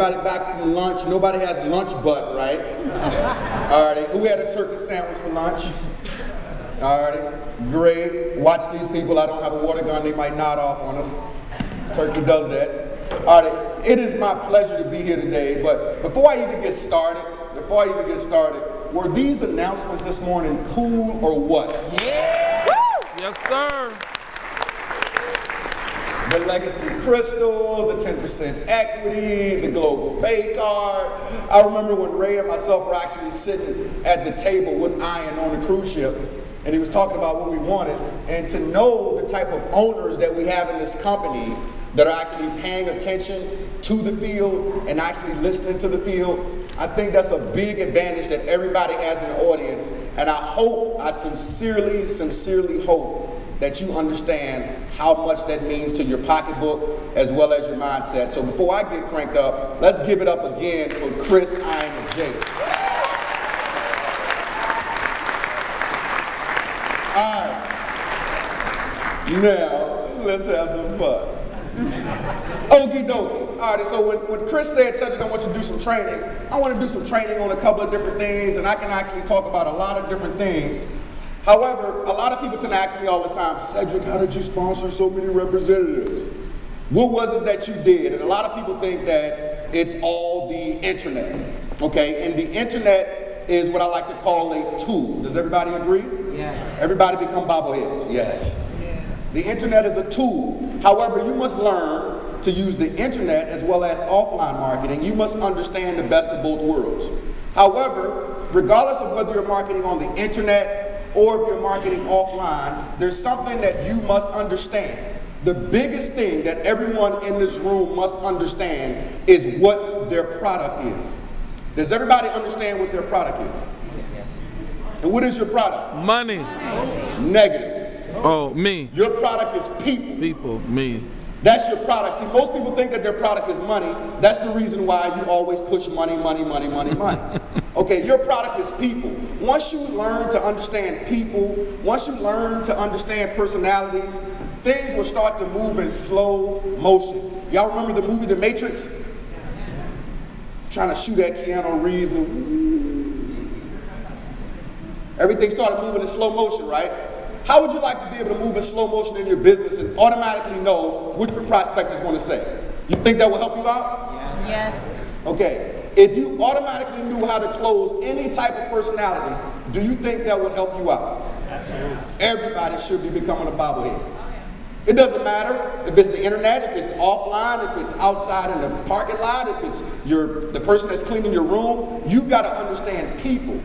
Everybody back from lunch. Nobody has lunch butt, right? Alrighty. Who had a turkey sandwich for lunch? Alrighty. Great. Watch these people. I don't have a water gun. They might nod off on us. Turkey does that. Alrighty. It is my pleasure to be here today. But before I even get started, were these announcements this morning cool or what? Yeah. Woo! Yes, sir. The Legacy Crystal, the 10% equity, the global pay card. I remember when Ray and myself were actually sitting at the table with Ian on the cruise ship, and he was talking about what we wanted, and to know the type of owners that we have in this company that are actually paying attention to the field and actually listening to the field, I think that's a big advantage that everybody has in the audience, and I sincerely hope that you understand how much that means to your pocketbook as well as your mindset. So before I get cranked up, let's give it up again for Chris, Ian, and Jake. All right, now let's have some fun. Okie dokie. All right, so when Chris said, Cedric, I want you to do some training, I want to do some training on a couple of different things, and I can actually talk about a lot of different things. However, a lot of people tend to ask me all the time, Cedric, how did you sponsor so many representatives? What was it that you did? And a lot of people think that it's all the internet, okay? And the internet is what I like to call a tool. Does everybody agree? Yeah. Everybody become bobbleheads, yes. Yeah. The internet is a tool. However, you must learn to use the internet as well as offline marketing. You must understand the best of both worlds. However, regardless of whether you're marketing on the internet or if you're marketing offline, there's something that you must understand. The biggest thing that everyone in this room must understand is what their product is. Does everybody understand what their product is? And what is your product? Money. Negative. Oh, me. Your product is people. People, me. That's your product. See, most people think that their product is money. That's the reason why you always push money. Okay, your product is people. Once you learn to understand people, once you learn to understand personalities, things will start to move in slow motion. Y'all remember the movie The Matrix? Trying to shoot at Keanu Reeves. Everything started moving in slow motion, right? How would you like to be able to move in slow motion in your business and automatically know what your prospect is going to say? You think that will help you out? Yes. Okay. If you automatically knew how to close any type of personality, do you think that would help you out? Absolutely. Everybody should be becoming a bobblehead. It doesn't matter if it's the internet, if it's offline, if it's outside in the parking lot, if it's the person that's cleaning your room. You've got to understand people.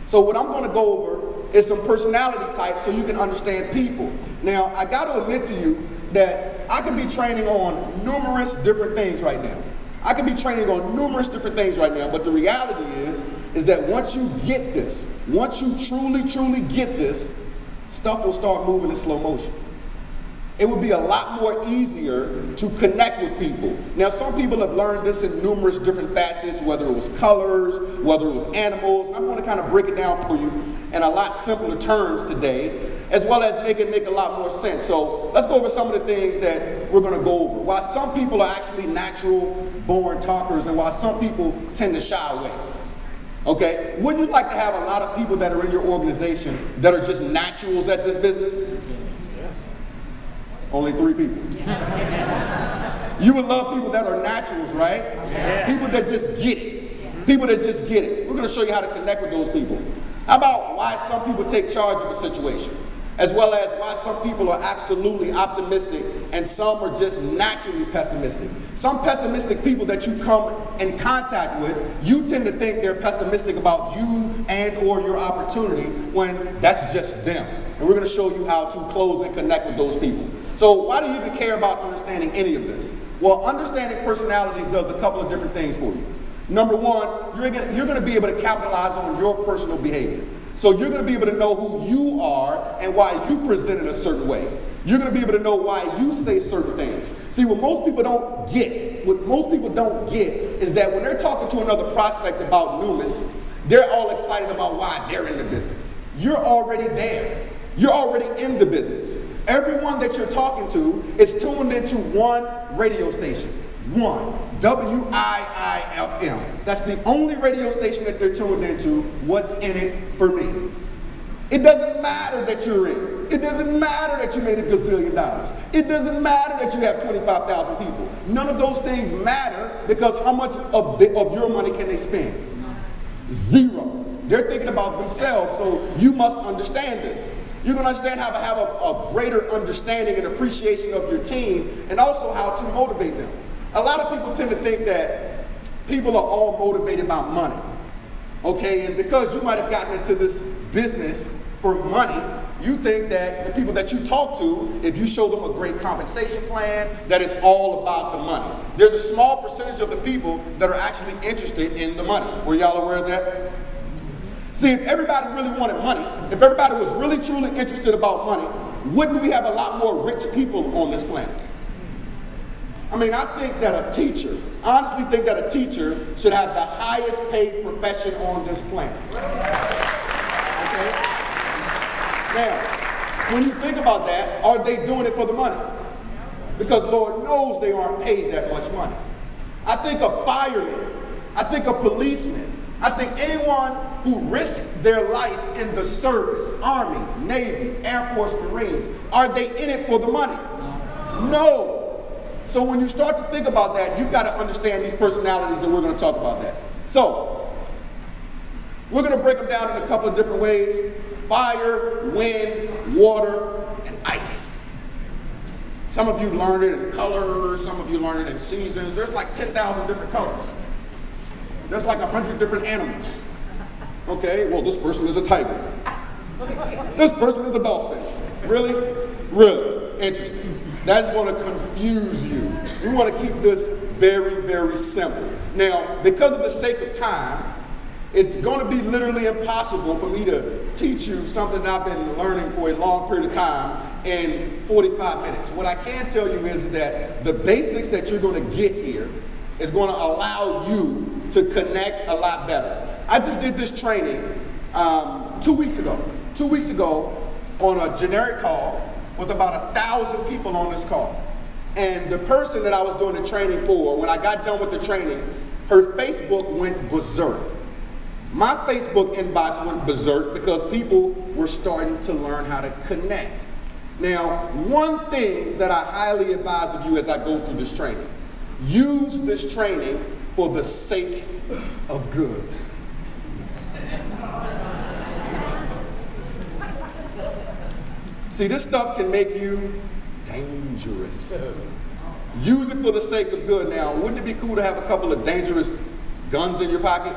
So what I'm going to go over is some personality types so you can understand people. Now, I got to admit to you that I can be training on numerous different things right now. But the reality is that once you get this, once you truly get this, stuff will start moving in slow motion. It would be a lot more easier to connect with people. Now, some people have learned this in numerous different facets, whether it was colors, whether it was animals. I'm going to kind of break it down for you in a lot simpler terms today, as well as make a lot more sense. So let's go over some of the things that we're going to go over. Why some people are actually natural born talkers and why some people tend to shy away. Okay? Wouldn't you like to have a lot of people that are in your organization that are just naturals at this business? Only 3 people. You would love people that are naturals, right? Yeah. People that just get it. People that just get it. We're going to show you how to connect with those people. How about why some people take charge of a situation, as well as why some people are absolutely optimistic and some are just naturally pessimistic. Some pessimistic people that you come in contact with, you tend to think they're pessimistic about you and or your opportunity when that's just them. And we're going to show you how to close and connect with those people. So why do you even care about understanding any of this? Well, understanding personalities does a couple of different things for you. Number one, you're going to be able to capitalize on your personal behavior. So you're going to be able to know who you are and why you present in a certain way. You're going to be able to know why you say certain things. See, what most people don't get is that when they're talking to another prospect about Numis, they're all excited about why they're in the business. You're already there. You're already in the business. Everyone that you're talking to is tuned into one radio station. WIIFM. That's the only radio station that they're tuned into. What's in it for me? It doesn't matter that you're in. It doesn't matter that you made $1 gazillion. It doesn't matter that you have 25,000 people. None of those things matter because how much of your money can they spend? Zero. They're thinking about themselves, so you must understand this. You're going to understand how to have a greater understanding and appreciation of your team and also how to motivate them. A lot of people tend to think that people are all motivated by money. Okay, and because you might have gotten into this business for money, you think that the people that you talk to, if you show them a great compensation plan, that it's all about the money. There's a small percentage of the people that are actually interested in the money. Were y'all aware of that? See, if everybody really wanted money, if everybody was really truly interested about money, wouldn't we have a lot more rich people on this planet? I mean, I think that a teacher, I honestly think that a teacher should have the highest paid profession on this planet. Okay? Now, when you think about that, are they doing it for the money? Because Lord knows they aren't paid that much money. I think a fireman, I think a policeman, I think anyone who risks their life in the service, Army, Navy, Air Force, Marines, are they in it for the money? No. So when you start to think about that, you've got to understand these personalities, and we're going to talk about that. So, we're going to break them down in a couple of different ways. Fire, wind, water, and ice. Some of you learned it in colors, some of you learned it in seasons. There's like 10,000 different colors. There's like 100 different animals. Okay, well, this person is a tiger. This person is a dolphin. Really? Really? Interesting. That's going to confuse you. We want to keep this very, very simple. Now, because of the sake of time, it's going to be literally impossible for me to teach you something that I've been learning for a long period of time in 45 minutes. What I can tell you is that the basics that you're going to get here is going to allow you to connect a lot better. I just did this training 2 weeks ago. 2 weeks ago on a generic call with about 1,000 people on this call. And the person that I was doing the training for, when I got done with the training, her Facebook went berserk. My Facebook inbox went berserk because people were starting to learn how to connect. Now, one thing that I highly advise of you as I go through this training, use this training for the sake of good. See, this stuff can make you dangerous. Use it for the sake of good. Now, wouldn't it be cool to have a couple of dangerous guns in your pocket?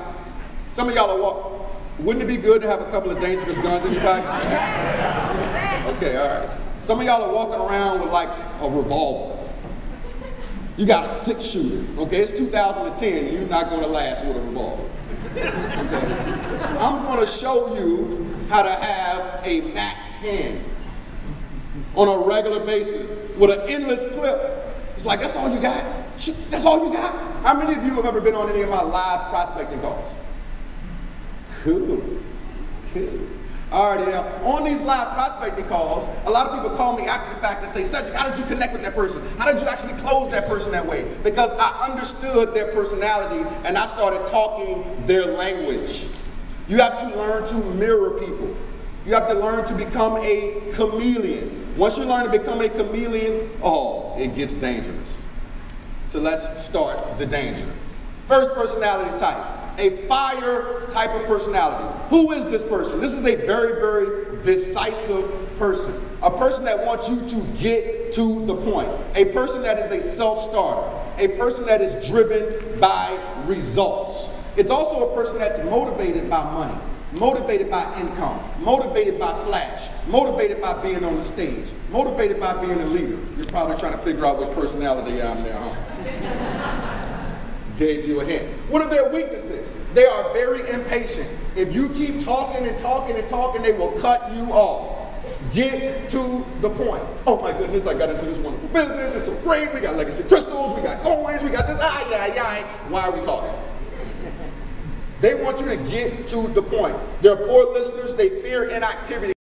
Some of y'all are wouldn't it be good to have a couple of dangerous guns in your pocket? Okay, all right. Some of y'all are walking around with like a revolver. You got a 6-shooter. Okay, it's 2010. You're not going to last with a revolver. Okay. I'm going to show you how to have a MAC-10 on a regular basis with an endless clip. It's like, that's all you got? That's all you got? How many of you have ever been on any of my live prospecting calls? Cool. Cool. All right, now, on these live prospecting calls, a lot of people call me after the fact and say, Cedric, how did you connect with that person? How did you actually close that person that way? Because I understood their personality and I started talking their language. You have to learn to mirror people. You have to learn to become a chameleon. Once you learn to become a chameleon, oh, it gets dangerous. So let's start the danger. First personality type, a fire type of personality. Who is this person? This is a very, very decisive person. A person that wants you to get to the point. A person that is a self-starter. A person that is driven by results. It's also a person that's motivated by money. Motivated by income, motivated by flash, motivated by being on the stage, motivated by being a leader. You're probably trying to figure out which personality I'm there, huh? Gave you a hint. What are their weaknesses? They are very impatient. If you keep talking and talking and talking, they will cut you off. Get to the point. Oh my goodness, I got into this wonderful business. It's so great. We got legacy crystals. We got coins. We got this. Why are we talking? They want you to get to the point. They're poor listeners. They fear inactivity.